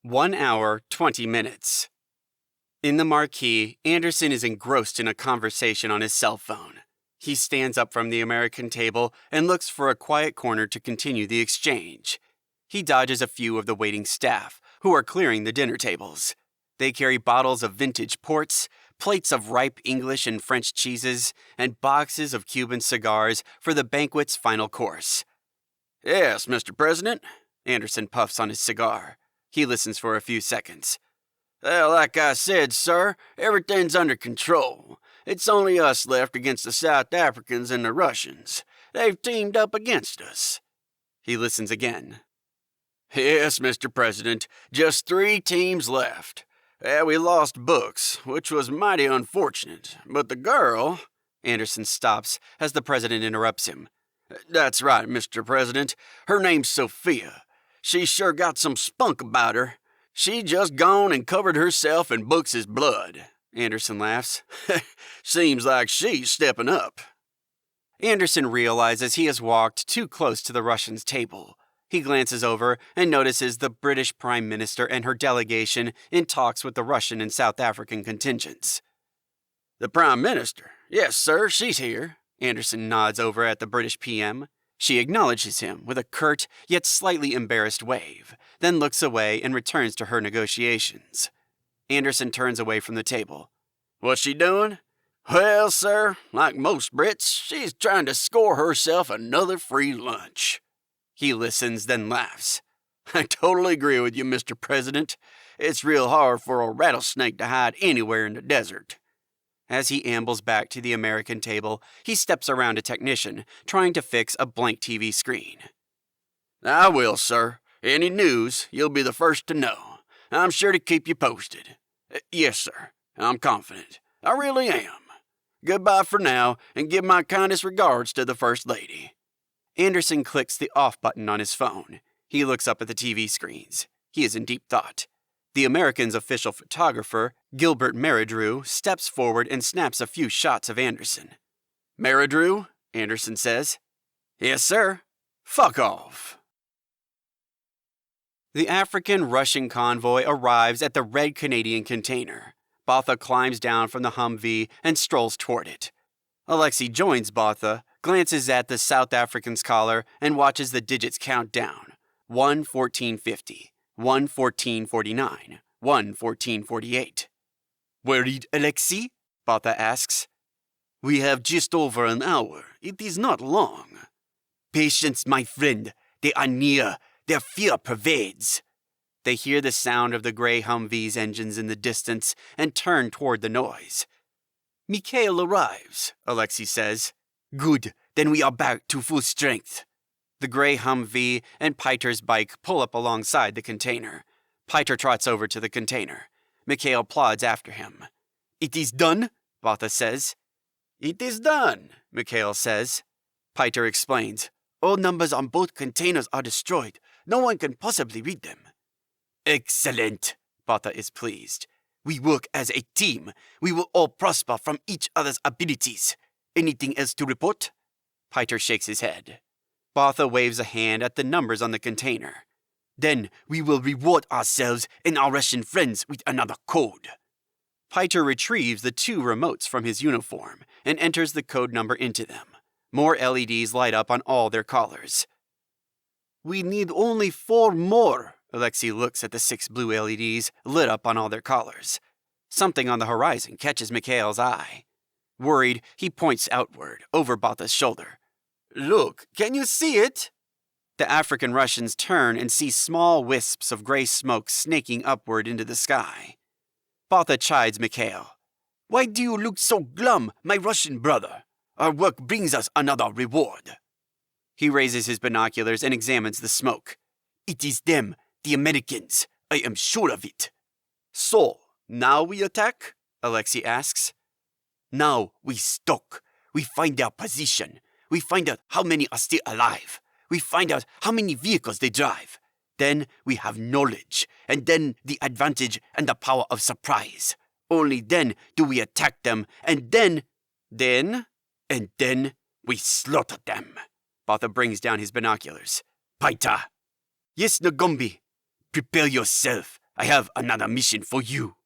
1 hour, 20 minutes. In the marquee, Anderson is engrossed in a conversation on his cell phone. He stands up from the American table and looks for a quiet corner to continue the exchange. He dodges a few of the waiting staff, who are clearing the dinner tables. They carry bottles of vintage ports, plates of ripe English and French cheeses, and boxes of Cuban cigars for the banquet's final course. "Yes, Mr. President," Anderson puffs on his cigar. He listens for a few seconds. "Well, like I said, sir, everything's under control. It's only us left against the South Africans and the Russians. They've teamed up against us." He listens again. "Yes, Mr. President, just 3 teams left. We lost Books, which was mighty unfortunate, but the girl—" Anderson stops as the president interrupts him. "That's right, Mr. President. Her name's Sophia. She's sure got some spunk about her. She just gone and covered herself in Books' blood." Anderson laughs. "Seems like she's stepping up." Anderson realizes he has walked too close to the Russians' table. He glances over and notices the British Prime Minister and her delegation in talks with the Russian and South African contingents. "The Prime Minister? Yes, sir, she's here." Anderson nods over at the British PM. She acknowledges him with a curt yet slightly embarrassed wave, then looks away and returns to her negotiations. Anderson turns away from the table. "What's she doing?" "Well, sir, like most Brits, she's trying to score herself another free lunch." He listens, then laughs. "I totally agree with you, Mr. President. It's real hard for a rattlesnake to hide anywhere in the desert." As he ambles back to the American table, he steps around a technician, trying to fix a blank TV screen. "I will, sir. Any news, you'll be the first to know. I'm sure to keep you posted." "Yes, sir. I'm confident. I really am. Goodbye for now, and give my kindest regards to the First Lady." Anderson clicks the off button on his phone. He looks up at the TV screens. He is in deep thought. The Americans' official photographer, Gilbert Meridrew, steps forward and snaps a few shots of Anderson. "Meridrew?" Anderson says. "Yes, sir." "Fuck off." The African-Russian convoy arrives at the red Canadian container. Botha climbs down from the Humvee and strolls toward it. Alexei joins Botha, glances at the South African's collar, and watches the digits count down. 1:14:50, 1:14:49, 1:14:48. "Worried, Alexei?" Botha asks. "We have just over an hour. It is not long." "Patience, my friend. They are near. Their fear pervades." They hear the sound of the gray Humvee's engines in the distance and turn toward the noise. "Mikhail arrives," Alexei says. "Good, then we are back to full strength." The gray Humvee and Piter's bike pull up alongside the container. Piter trots over to the container. Mikhail plods after him. "It is done," Botha says. "It is done," Mikhail says. Piter explains. "All numbers on both containers are destroyed. No one can possibly read them." "Excellent," Botha is pleased. "We work as a team. We will all prosper from each other's abilities. Anything else to report?" Piter shakes his head. Botha waves a hand at the numbers on the container. "Then we will reward ourselves and our Russian friends with another code." Piter retrieves the 2 remotes from his uniform and enters the code number into them. More LEDs light up on all their collars. "We need only 4 more." Alexei looks at the 6 blue LEDs lit up on all their collars. Something on the horizon catches Mikhail's eye. Worried, he points outward, over Botha's shoulder. "Look, can you see it?" The African Russians turn and see small wisps of gray smoke snaking upward into the sky. Botha chides Mikhail. "Why do you look so glum, my Russian brother? Our work brings us another reward." He raises his binoculars and examines the smoke. "It is them, the Americans. I am sure of it." "So, now we attack?" Alexei asks. "Now we stalk. We find their position. We find out how many are still alive. We find out how many vehicles they drive. Then we have knowledge, and then the advantage and the power of surprise. Only then do we attack them, and then we slaughter them." Botha brings down his binoculars. "Paita." "Yes, Ngombe. Prepare yourself. I have another mission for you.